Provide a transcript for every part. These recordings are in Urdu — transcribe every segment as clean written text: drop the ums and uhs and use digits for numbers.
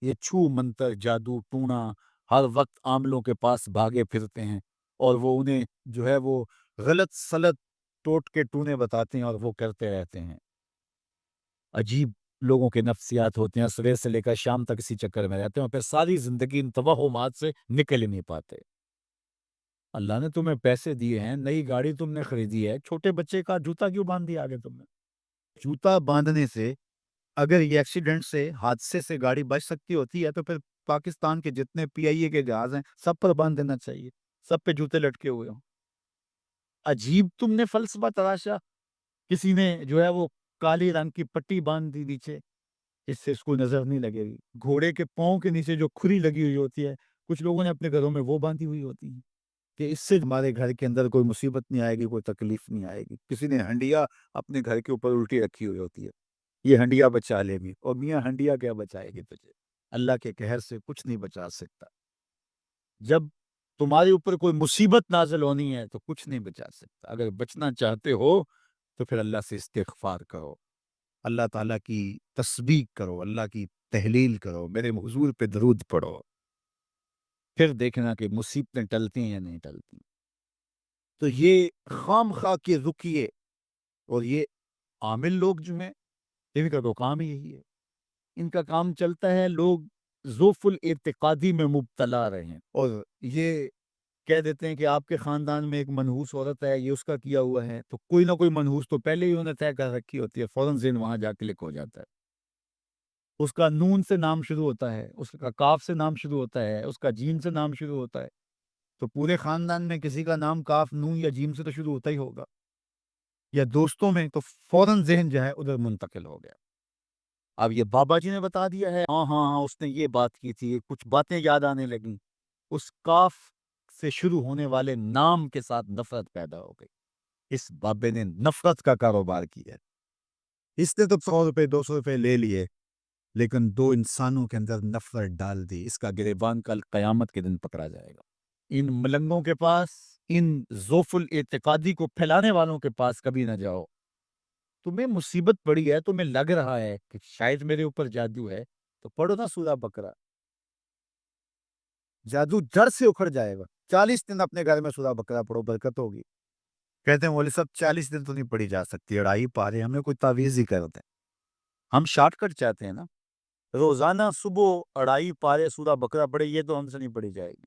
یہ چھو منتر جادو ٹونا ہر وقت عاملوں کے پاس بھاگے پھرتے ہیں، اور وہ انہیں جو ہے وہ غلط سلط ٹوٹ کے ٹونے بتاتے ہیں اور وہ کرتے رہتے ہیں۔ عجیب لوگوں کے نفسیات ہوتے ہیں، صبح سے لے کر شام تک اسی چکر میں رہتے ہیں اور پھر ساری زندگی ان توہمات سے نکل ہی نہیں پاتے۔ اللہ نے تمہیں پیسے دیے ہیں، نئی گاڑی تم نے خریدی ہے، چھوٹے بچے کا جوتا کیوں باندھ دیا آگے تم نے؟ جوتا باندھنے سے اگر یہ ایکسیڈنٹ سے حادثے سے گاڑی بچ سکتی ہوتی ہے تو پھر پاکستان کے جتنے پی آئی اے کے جہاز ہیں سب پر باندھ دینا چاہیے، سب پہ جوتے لٹکے ہوئے ہوں۔ عجیب تم نے فلسفہ تراشا، کسی نے جو ہے وہ کالی رنگ کی پٹی باندھ دی نیچے، اس سے اس کو نظر نہیں لگے گی۔ گھوڑے کے پاؤں کے نیچے جو کھری لگی ہوئی ہوتی ہے، کچھ لوگوں نے اپنے گھروں میں وہ باندھی ہوئی ہوتی ہیں کہ اس سے ہمارے گھر کے اندر کوئی مصیبت نہیں آئے گی، کوئی تکلیف نہیں آئے گی۔ کسی نے ہنڈیا اپنے گھر کے اوپر الٹی رکھی ہوئی ہوتی ہے، یہ ہنڈیا بچا لے گی، اور میاں ہنڈیا کیا بچائے گی تجھے؟ اللہ کے قہر سے کچھ نہیں بچا سکتا۔ جب تمہارے اوپر کوئی مصیبت نازل ہونی ہے تو کچھ نہیں بچا سکتا۔ اگر بچنا چاہتے ہو تو پھر اللہ سے استغفار کرو، اللہ تعالیٰ کی تسبیح کرو، اللہ کی تحلیل کرو، میرے حضور پہ درود پڑھو، پھر دیکھنا کہ مصیبتیں ٹلتی ہیں یا نہیں ٹلتی۔ تو یہ خام خواہ کے رکیے، اور یہ عامل لوگ جو ہیں ان کا تو کام ہی یہی ہے، ان کا کام چلتا ہے لوگ ذوف الاعتقادی میں مبتلا رہے ہیں، اور یہ کہہ دیتے ہیں کہ آپ کے خاندان میں ایک منحوس عورت ہے، یہ اس کا کیا ہوا ہے، تو کوئی نہ کوئی منحوس تو پہلے ہی انہوں نے طے کر رکھی ہوتی ہے، فوراً ذہن وہاں جا کلک ہو جاتا ہے۔ اس کا نون سے نام شروع ہوتا ہے، اس کا کاف سے نام شروع ہوتا ہے، اس کا جیم سے نام شروع ہوتا ہے، تو پورے خاندان میں کسی کا نام کاف نون یا جیم سے تو شروع ہوتا ہی ہوگا، یا دوستوں میں، تو فوراً ذہن جو ہے ادھر منتقل ہو گیا۔ اب یہ بابا جی نے بتا دیا ہے، ہاں ہاں ہاں اس نے یہ بات کی تھی، کچھ باتیں یاد آنے لگیں، اس کاف سے شروع ہونے والے نام کے ساتھ نفرت پیدا ہو گئی۔ اس بابے نے نفرت کا کاروبار کیا ہے، اس نے تو 100 روپے 200 روپے لے لیے، لیکن دو انسانوں کے اندر نفرت ڈال دی۔ اس کا گریبان کل قیامت کے دن پکڑا جائے گا۔ ان ملنگوں کے پاس، ان ذوف الاعتقادی کو پھیلانے والوں کے پاس کبھی نہ جاؤ۔ تمہیں مصیبت پڑی ہے، تمہیں لگ رہا ہے کہ شاید میرے اوپر جادو ہے، تو پڑھو نا سورہ بقرہ، جادو جڑ سے اکھڑ جائے گا۔ 40 دن اپنے گھر میں سورہ بقرہ پڑھو، برکت ہوگی۔ کہتے ہیں مولوی صاحب 40 دن تو نہیں پڑھی جا سکتی، اڑائی پارے ہمیں کوئی تعویذ ہی کرتے ہیں، ہم شارٹ کٹ چاہتے ہیں نا، روزانہ صبح اڑائی پارے سورہ بقرہ پڑھے، یہ تو ہم سے نہیں پڑھی جائے گی،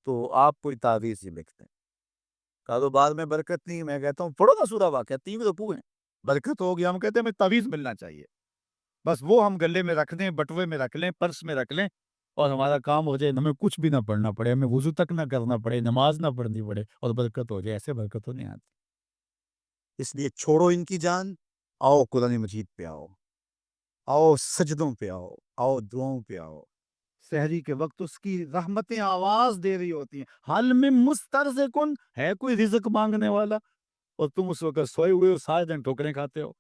تو آپ کوئی تعویذ ہی لکھتے ہیں۔ کاروبار میں برکت نہیں، میں کہتا ہوں پڑھو نا سورہ واقعہ، 3 رکوع ہیں، برکت ہوگی۔ ہم کہتے ہیں ہمیں تعویذ ملنا چاہیے، بس وہ ہم گلے میں رکھ دیں، بٹوے میں رکھ لیں، پرس میں رکھ لیں، اور ہمارا کام ہو جائے، ہمیں کچھ بھی نہ پڑھنا پڑے، ہمیں وضو تک نہ کرنا پڑے، نماز نہ پڑھنی پڑے، اور برکت ہو جائے۔ ایسے برکت تو نہیں آتی۔ اس لیے چھوڑو ان کی جان، آؤ قرآن مجید پہ آؤ، آؤ سجدوں پہ آؤ، آؤ دعاؤں پہ آؤ۔ سحری کے وقت اس کی رحمتیں آواز دے رہی ہوتی ہیں، حال میں مسترزقن، ہے کوئی رزق مانگنے والا، اور تم اس وقت سوئے ہوئے ہو، سارے دن ٹھوکریں کھاتے ہو۔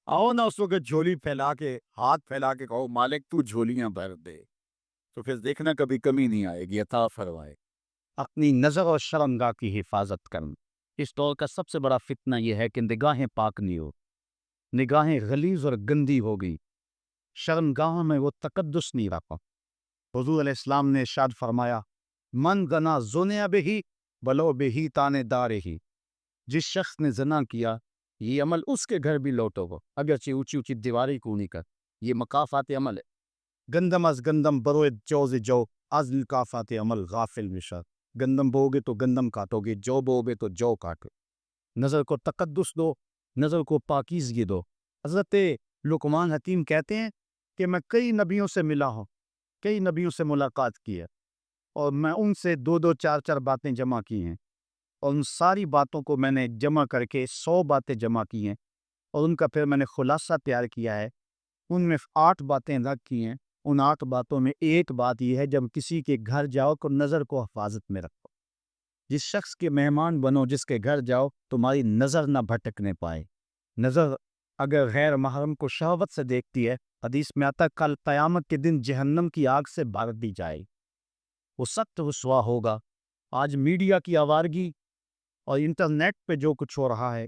آؤ نا اس وقت جھولی پھیلا کے، ہاتھ پھیلا کے کہو مالک تو جھولیاں بھر دے، تو پھر دیکھنا کبھی کمی نہیں آئے گی، عطا فرمائے۔ اپنی نظر اور شرمگاہ کی حفاظت کرنا۔ اس دور کا سب سے بڑا فتنہ یہ ہے کہ نگاہیں پاک نہیں ہو، نگاہیں غلیظ اور گندی ہو گئی، شرمگاہ میں وہ تقدس نہیں رکھا۔ حضور علیہ السلام نے ارشاد فرمایا، من زنا زنیا بہی بلو بہی تانے دارے ہی، جس شخص نے زنا کیا یہ عمل اس کے گھر بھی لوٹو گو، اگرچہ اونچی اونچی دیواری کو نہیں کر، یہ مکافات عمل ہے۔ گندم از گندم بروئے جو ز جو، از مکافات عمل غافل مشا۔ گندم بو گے تو گندم کاٹو گے، جو بو گے تو جو کاٹو۔ نظر کو تقدس دو، نظر کو پاکیزگی دو۔ حضرت لقمان حکیم کہتے ہیں کہ میں کئی نبیوں سے ملا ہوں، کئی نبیوں سے ملاقات کی ہے، اور میں ان سے 2 2 4 4 باتیں جمع کی ہیں، اور ان ساری باتوں کو میں نے جمع کر کے 100 باتیں جمع کی ہیں، اور ان کا پھر میں نے خلاصہ تیار کیا ہے۔ ان میں 8 باتیں رکھ کی ہیں، ان 8 باتوں میں ایک بات یہ ہے، جب کسی کے گھر جاؤ تو نظر کو حفاظت میں رکھو۔ جس شخص کے مہمان بنو، جس کے گھر جاؤ، تمہاری نظر نہ بھٹکنے پائے۔ نظر اگر غیر محرم کو شہوت سے دیکھتی ہے، حدیث میں آتا کل قیامت کے دن جہنم کی آگ سے بھر دی جائے، وہ سخت رسوا ہوگا۔ آج میڈیا کی آوارگی اور انٹرنیٹ پہ جو کچھ ہو رہا ہے،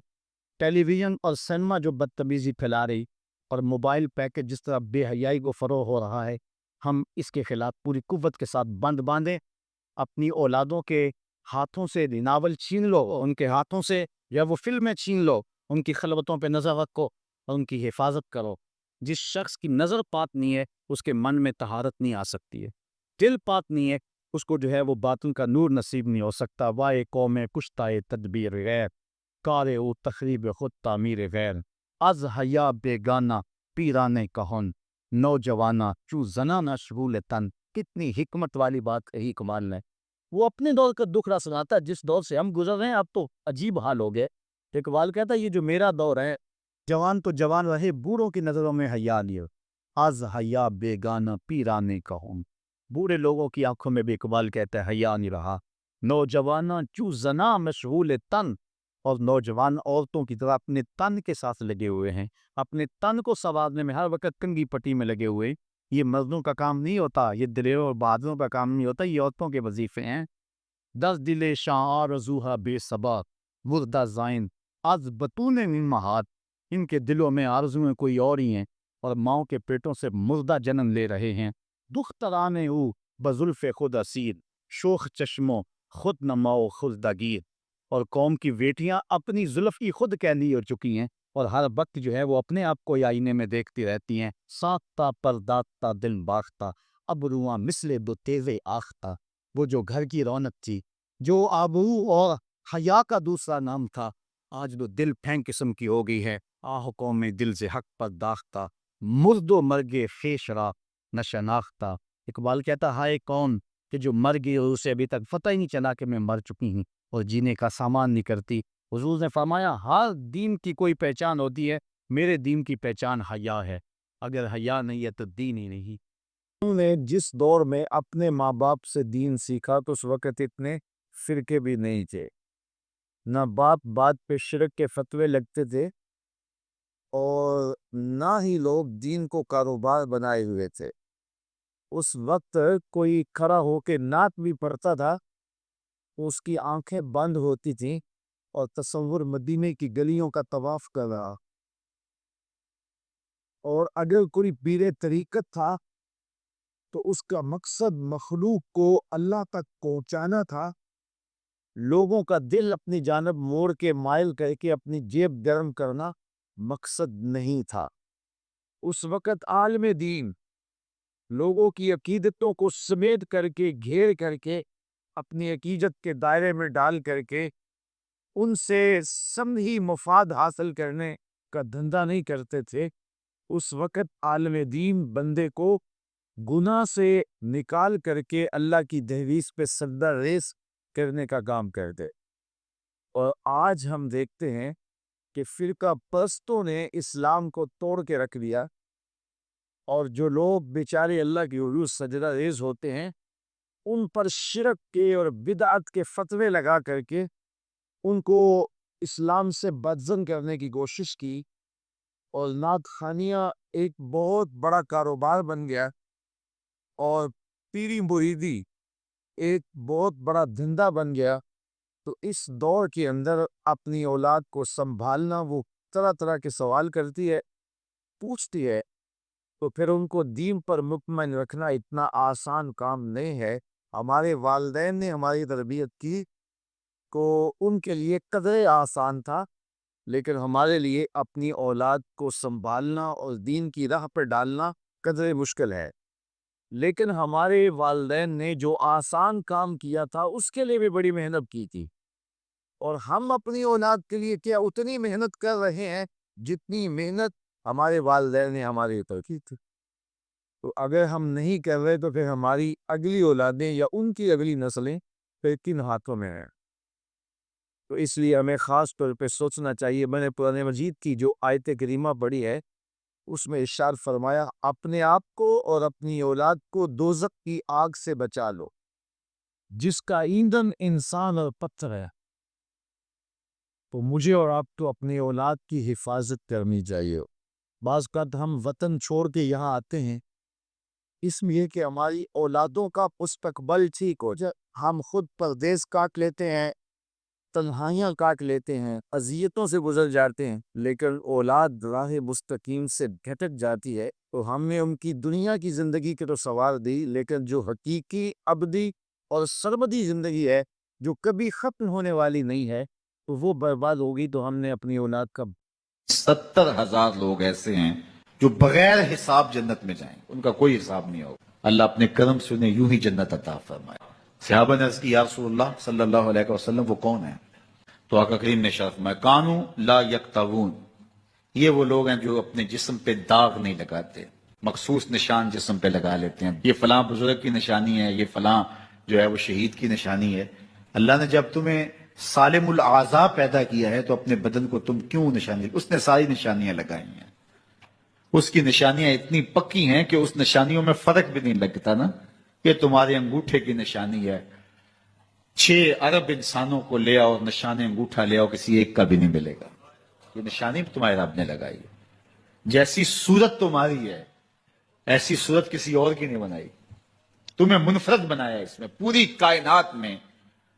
ٹیلی ویژن اور سینما جو بدتمیزی پھیلا رہی، اور موبائل پیکج جس طرح بے حیائی کو فروغ ہو رہا ہے، ہم اس کے خلاف پوری قوت کے ساتھ بند باندھیں. اپنی اولادوں کے ہاتھوں سے ناول چھین لو، ان کے ہاتھوں سے یا وہ فلمیں چھین لو، ان کی خلوتوں پہ نظر رکھو اور ان کی حفاظت کرو. جس شخص کی نظر پاک نہیں ہے اس کے من میں طہارت نہیں آ سکتی ہے. دل پاک نہیں ہے اس کو جو ہے وہ باطن کا نور نصیب نہیں ہو سکتا. وائے قوم کشتائے تدبیر غیر، کار او تخریب خود تعمیر غیر. از حیا بیگانہ پیرانے کہن، نوجوانہ چو زنانہ شغول تن. کتنی حکمت والی بات کہی اقبال نے. وہ اپنے دور کا دکھ رہا سناتا ہے، جس دور سے ہم گزر رہے ہیں اب تو عجیب حال ہو گئے. اقبال کہتا ہے یہ جو میرا دور ہے، جوان تو جوان رہے، بوڑھوں کی نظروں میں حیا نہیں. از حیا بیگانہ پیرانے کہن، بوڑھے لوگوں کی آنکھوں میں بھی اقبال کہتا ہے حیا نہیں رہا. نوجوانہ چو زنا مشغول تن، اور نوجوان عورتوں کی طرح اپنے تن کے ساتھ لگے ہوئے ہیں، اپنے تن کو سنوارنے میں ہر وقت کنگھی پٹی میں لگے ہوئے. یہ مردوں کا کام نہیں ہوتا، یہ دلیروں اور بہادروں کا کام نہیں ہوتا، یہ عورتوں کے وظیفے ہیں. دس دل شاہ آرزوہا بے ثبات، مردہ زائن از بطون من مہات. ان کے دلوں میں آرزویں کوئی اور ہی ہیں اور ماؤں کے پیٹوں سے مردہ جنم لے رہے ہیں. دخترانے او بزلف خود اسیر، شوخ چشموں خود نماؤ خود دگیر. اور قوم کی بیٹیاں اپنی زلف کی خود قیدی ہو چکی ہیں اور ہر وقت جو ہے وہ اپنے آپ کو آئینے میں دیکھتی رہتی ہیں. ساختہ پرداختہ دل باختہ، ابرواں مثل دو تیزے آختہ. وہ جو گھر کی رونق تھی، جو آبرو اور حیا کا دوسرا نام تھا، آج وہ دل پھینک قسم کی ہو گئی ہے. آہ قوم دل سے حق پر داختہ، مرد و مرگے خیش را نہ شناختہ. اقبال کہتا ہائے کون کہ جو مر گئی اور اسے ابھی تک پتہ ہی نہیں چلا کہ میں مر چکی ہوں اور جینے کا سامان نہیں کرتی. حضور نے فرمایا ہر دین کی کوئی پہچان ہوتی ہے، میرے دین کی پہچان حیا ہے. اگر حیا نہیں ہے تو دین ہی نہیں. انہوں نے جس دور میں اپنے ماں باپ سے دین سیکھا تو اس وقت اتنے فرقے بھی نہیں تھے، نہ باپ بات پہ شرک کے فتوے لگتے تھے اور نہ ہی لوگ دین کو کاروبار بنائے ہوئے تھے. اس وقت کوئی کھڑا ہو کے نعت بھی پڑھتا تھا تو اس کی آنکھیں بند ہوتی تھیں اور تصور مدینے کی گلیوں کا طواف کر رہا. اور اگر کوئی پیر طریقت تھا تو اس کا مقصد مخلوق کو اللہ تک پہنچانا تھا، لوگوں کا دل اپنی جانب موڑ کے مائل کر کے اپنی جیب گرم کرنا مقصد نہیں تھا. اس وقت عالم دین لوگوں کی عقیدتوں کو سمیٹ کر کے گھیر کر کے اپنی عقیدت کے دائرے میں ڈال کر کے ان سے سمجھی مفاد حاصل کرنے کا دھندا نہیں کرتے تھے. اس وقت عالم دین بندے کو گناہ سے نکال کر کے اللہ کی دہلیز پہ سجدہ ریز کرنے کا کام کرتے. اور آج ہم دیکھتے ہیں کہ فرقہ پرستوں نے اسلام کو توڑ کے رکھ دیا اور جو لوگ بیچارے اللہ کی حضور سجدہ ریز ہوتے ہیں ان پر شرک کے اور بدعت کے فتوے لگا کر کے ان کو اسلام سے بدزن کرنے کی کوشش کی. اور نعت خوانیاں ایک بہت بڑا کاروبار بن گیا اور پیری مریدی ایک بہت بڑا دھندا بن گیا. تو اس دور کے اندر اپنی اولاد کو سنبھالنا، وہ طرح طرح کے سوال کرتی ہے، پوچھتی ہے، تو پھر ان کو دین پر مطمئن رکھنا اتنا آسان کام نہیں ہے. ہمارے والدین نے ہماری تربیت کی تو ان کے لیے قدرے آسان تھا، لیکن ہمارے لیے اپنی اولاد کو سنبھالنا اور دین کی راہ پر ڈالنا قدرے مشکل ہے. لیکن ہمارے والدین نے جو آسان کام کیا تھا اس کے لیے بھی بڑی محنت کی تھی، اور ہم اپنی اولاد کے لیے کیا اتنی محنت کر رہے ہیں جتنی محنت ہمارے والدین نے ہمارے اوپر کی تھی. تو اگر ہم نہیں کر رہے تو پھر ہماری اگلی اولادیں یا ان کی اگلی نسلیں پھر کن ہاتھوں میں ہیں. تو اس لیے ہمیں خاص طور پہ سوچنا چاہیے. میں نے قرآن مجید کی جو آیت کریمہ پڑھی ہے اس میں ارشاد فرمایا اپنے آپ کو اور اپنی اولاد کو دوزخ کی آگ سے بچا لو جس کا ایندھن انسان اور پتھر ہے. تو مجھے اور آپ کو اپنی اولاد کی حفاظت کرنی چاہیے. بعض اوقات ہم وطن چھوڑ کے یہاں آتے ہیں اس لیے کہ ہماری اولادوں کا مستقبل ٹھیک ہو جائے. ہم خود پردیس کاٹ لیتے ہیں تنہائیاں کاٹ لیتے ہیں، اذیتوں سے گزر جاتے ہیں، لیکن اولاد راہ مستقیم سے بھٹک جاتی ہے، تو ہم نے ان کی دنیا کی زندگی کے تو سوار دی، لیکن جو حقیقی ابدی اور سرمدی زندگی ہے جو کبھی ختم ہونے والی نہیں ہے، تو وہ برباد ہوگی، تو ہم نے اپنی اولاد کا 70,000 لوگ ایسے ہیں جو بغیر حساب جنت میں جائیں گے، ان کا کوئی حساب نہیں ہوگا۔ اللہ اپنے کرم سے انہیں یوں ہی جنت عطا فرمائے۔ صحابہ نے عرض کی یا رسول اللہ صلی اللہ علیہ وسلم وہ کون ہیں؟ تو آقا کریم نے ارشاد فرمایا کانو لا یکتوون، یہ وہ لوگ ہیں جو اپنے جسم پہ داغ نہیں لگاتے، مخصوص نشان جسم پہ لگا لیتے ہیں، یہ فلاں بزرگ کی نشانی ہے، یہ فلاں جو ہے وہ شہید کی نشانی ہے۔ اللہ نے جب تمہیں سالم الاعضاء پیدا کیا ہے تو اپنے بدن کو تم کیوں نشانی، اس نے ساری نشانیاں لگائی ہیں، اس کی نشانیاں اتنی پکی ہیں کہ اس نشانیوں میں فرق بھی نہیں لگتا نا، یہ تمہارے انگوٹھے کی نشانی ہے، 6 ارب انسانوں کو لے آؤ نشان انگوٹھا لے آؤ، کسی ایک کا بھی نہیں ملے گا، یہ نشانی تمہارے رب نے لگائی ہے۔ جیسی صورت تمہاری ہے ایسی صورت کسی اور کی نہیں بنائی، تمہیں منفرد بنایا اس میں، پوری کائنات میں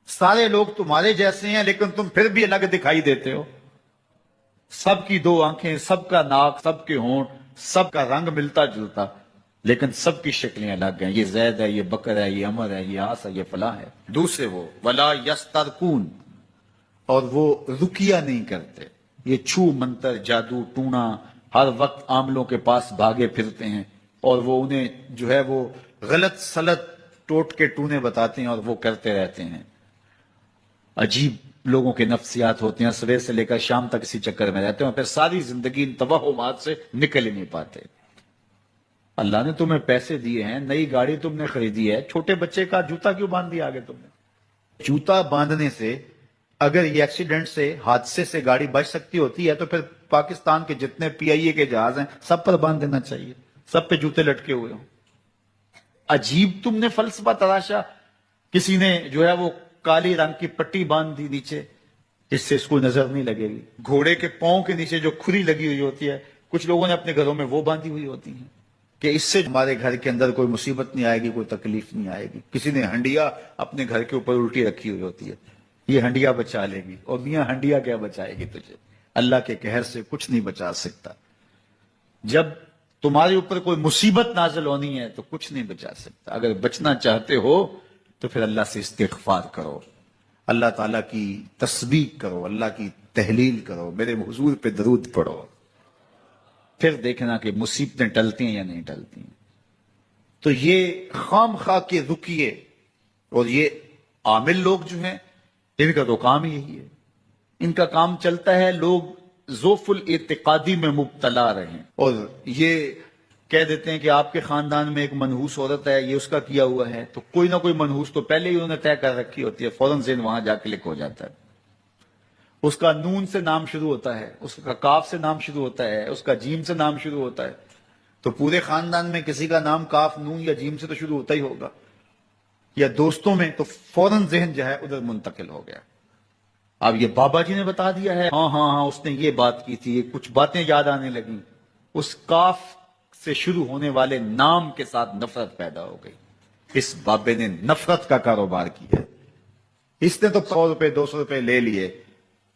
سارے لوگ تمہارے جیسے ہیں لیکن تم پھر بھی الگ دکھائی دیتے ہو، سب کی 2 آنکھیں، سب کا ناک، سب کے ہونٹ، سب کا رنگ ملتا جلتا، لیکن سب کی شکلیں الگ ہیں، یہ زید ہے، یہ بکر ہے، یہ عمر ہے، یہ آس ہے، یہ فلاں ہے۔ دوسرے وہ ولا یسترقون، اور وہ رکیہ نہیں کرتے، یہ چھو منتر جادو ٹونا ہر وقت عاملوں کے پاس بھاگے پھرتے ہیں، اور وہ انہیں جو ہے وہ غلط سلط ٹوٹ کے ٹونے بتاتے ہیں اور وہ کرتے رہتے ہیں۔ عجیب لوگوں کے نفسیات ہوتے ہیں، صبح سے لے کر شام تک اسی چکر میں رہتے ہیں اور پھر ساری زندگی ان توہمات سے نکل ہی نہیں پاتے۔ اللہ نے تمہیں پیسے دیے ہیں، نئی گاڑی تم نے خریدی ہے، چھوٹے بچے کا جوتا کیوں باندھ دیا آگے تم نے؟ جوتا باندھنے سے اگر یہ ایکسیڈنٹ سے، حادثے سے گاڑی بچ سکتی ہوتی ہے تو پھر پاکستان کے جتنے پی آئی اے کے جہاز ہیں سب پر باندھ دینا چاہیے، سب پہ جوتے لٹکے ہوئے ہوں۔ عجیب تم نے فلسفہ تراشا، کسی نے جو ہے وہ کالی رنگ کی پٹی باندھ دی نیچے، اس سے اس کو نظر نہیں لگے گی۔ گھوڑے کے پاؤں کے نیچے جو کھری لگی ہوئی ہوتی ہے، کچھ لوگوں نے اپنے گھروں میں وہ باندھی ہوئی ہوتی ہیں کہ اس سے ہمارے گھر کے اندر کوئی مصیبت نہیں آئے گی، کوئی تکلیف نہیں آئے گی۔ کسی نے ہنڈیا اپنے گھر کے اوپر الٹی رکھی ہوئی ہوتی ہے، یہ ہنڈیا بچا لے گی، اور میاں ہنڈیا کیا بچائے گی تجھے؟ اللہ کے قہر سے کچھ نہیں بچا سکتا۔ جب تمہارے اوپر کوئی مصیبت نازل ہونی ہے تو کچھ نہیں بچا سکتا۔ اگر بچنا چاہتے ہو تو پھر اللہ سے استغفار کرو، اللہ تعالیٰ کی تسبیح کرو، اللہ کی تحلیل کرو، میرے حضور پہ درود پڑھو، پھر دیکھنا کہ مصیبتیں ٹلتی ہیں یا نہیں ٹلتی ہیں۔ تو یہ خام خواہ کے رکیے اور یہ عامل لوگ جو ہیں ان کا تو کام یہی ہے، ان کا کام چلتا ہے لوگ ذوف الاعتقادی میں مبتلا رہیں، اور یہ کہہ دیتے ہیں کہ آپ کے خاندان میں ایک منحوس عورت ہے، یہ اس کا کیا ہوا ہے، تو کوئی نہ کوئی منحوس تو پہلے ہی انہوں نے طے کر رکھی ہوتی ہے، فوراً ذہن وہاں جا کلک ہو جاتا ہے۔ اس کا نون سے نام شروع ہوتا ہے، اس کا کاف سے نام شروع ہوتا ہے، اس کا جیم سے نام شروع ہوتا ہے، تو پورے خاندان میں کسی کا نام کاف نون یا جیم سے تو شروع ہوتا ہی ہوگا، یا دوستوں میں، تو فوراً ذہن جو ہے ادھر منتقل ہو گیا۔ اب یہ بابا جی نے بتا دیا ہے، ہاں ہاں ہاں اس نے یہ بات کی تھی، کچھ باتیں یاد آنے لگیں، اس کاف سے شروع ہونے والے نام کے ساتھ نفرت پیدا ہو گئی۔ اس بابے نے نفرت کا کاروبار کیا، اس نے تو 100 روپے 200 روپے لے لیے،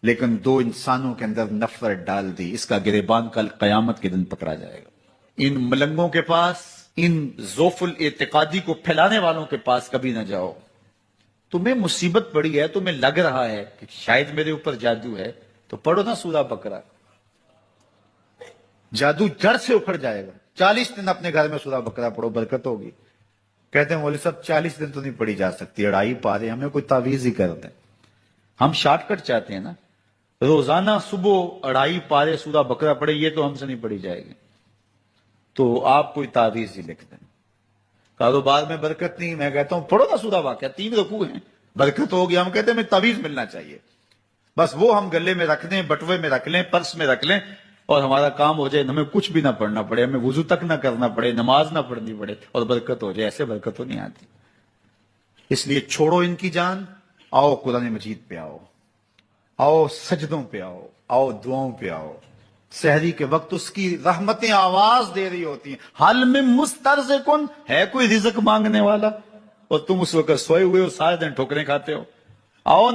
لیکن 2 انسانوں کے اندر نفرت ڈال دی، اس کا گریبان کل قیامت کے دن پکڑا جائے گا۔ ان ملنگوں کے پاس، ان ذوف الاعتقادی کو پھیلانے والوں کے پاس کبھی نہ جاؤ۔ تمہیں مصیبت پڑی ہے، تمہیں لگ رہا ہے کہ شاید میرے اوپر جادو ہے، تو پڑھو نا سورہ بقرہ، جادو جڑ سے اکھڑ جائے گا۔ 40 دن اپنے گھر میں سورہ بقرہ پڑھو، برکت ہوگی۔ کہتے ہیں مولوی صاحب 40 دن تو نہیں پڑھی جا سکتی، 2.5 پارے، ہمیں کوئی تعویذ ہی کر دیں۔ ہم شارٹ کٹ چاہتے ہیں نا، روزانہ صبح 2.5 پارے سورہ بقرہ پڑھے، یہ تو ہم سے نہیں پڑھی جائے گی، تو آپ کوئی تعویذ ہی لکھ دیں۔ کاروبار میں برکت نہیں، میں کہتا ہوں پڑھو نا سورہ واقعہ، 3 رکوع ہیں، برکت ہوگی۔ ہم کہتے ہیں ہمیں تعویذ ملنا چاہیے، بس وہ ہم گلے میں رکھ دیں، بٹوے میں رکھ لیں، پرس میں رکھ لیں، اور ہمارا کام ہو جائے، ہمیں کچھ بھی نہ پڑھنا پڑے، ہمیں وضو تک نہ کرنا پڑے، نماز نہ پڑھنی پڑے، اور برکت ہو جائے۔ ایسے برکت تو نہیں آتی۔ اس لیے چھوڑو ان کی جان، آؤ قرآن مجید پہ آؤ، آؤ سجدوں پہ آؤ، آؤ دعاؤں پہ آؤ۔ سحری کے وقت اس کی رحمتیں آواز دے رہی ہوتی ہیں، حل میں مسترزقن، ہے کوئی رزق مانگنے والا، اور تم اس وقت سوئے ہوئے ہو، سارے دن ٹھوکریں کھاتے ہو۔ آؤ